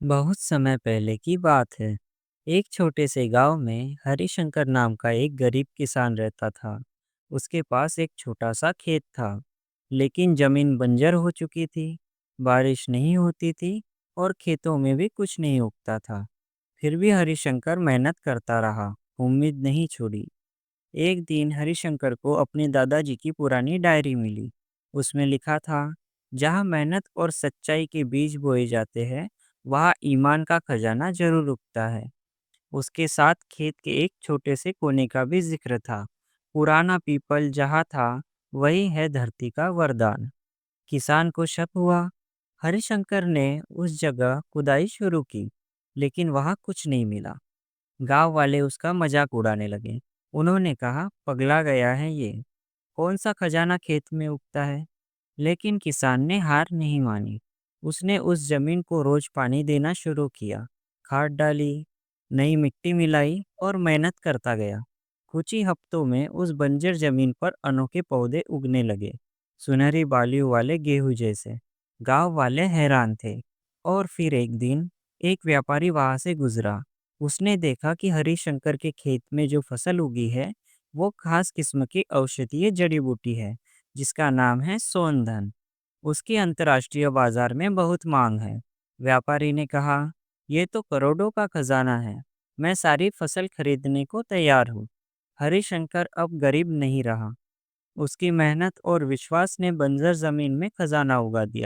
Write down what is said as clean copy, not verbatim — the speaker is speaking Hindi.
बहुत समय पहले की बात है। एक छोटे से गांव में हरिशंकर नाम का एक गरीब किसान रहता था। उसके पास एक छोटा सा खेत था, लेकिन जमीन बंजर हो चुकी थी। बारिश नहीं होती थी और खेतों में भी कुछ नहीं उगता था। फिर भी हरिशंकर मेहनत करता रहा, उम्मीद नहीं छोड़ी। एक दिन हरिशंकर को अपने दादाजी की पुरानी डायरी मिली। उसमें लिखा था, जहाँ मेहनत और सच्चाई के बीज बोए जाते हैं, वहाँ ईमान का खजाना जरूर उगता है। उसके साथ खेत के एक छोटे से कोने का भी जिक्र था। पुराना पीपल जहाँ था, वही है धरती का वरदान। किसान को शक हुआ। हरिशंकर ने उस जगह खुदाई शुरू की, लेकिन वहाँ कुछ नहीं मिला। गांव वाले उसका मजाक उड़ाने लगे। उन्होंने कहा, पगला गया है ये, कौन सा खजाना खेत में उगता है। लेकिन किसान ने हार नहीं मानी। उसने उस जमीन को रोज पानी देना शुरू किया, खाद डाली, नई मिट्टी मिलाई और मेहनत करता गया। कुछ ही हफ्तों में उस बंजर जमीन पर अनोखे पौधे उगने लगे, सुनहरी बालियों वाले गेहूं जैसे। गांव वाले हैरान थे। और फिर एक दिन एक व्यापारी वहां से गुजरा। उसने देखा कि हरिशंकर के खेत में जो फसल उगी है, वो खास किस्म की औषधीय जड़ी बूटी है, जिसका नाम है सोनधन। उसकी अंतर्राष्ट्रीय बाजार में बहुत मांग है। व्यापारी ने कहा, ये तो करोड़ों का खजाना है, मैं सारी फसल खरीदने को तैयार हूँ। हरिशंकर अब गरीब नहीं रहा। उसकी मेहनत और विश्वास ने बंजर जमीन में खजाना उगा दिया।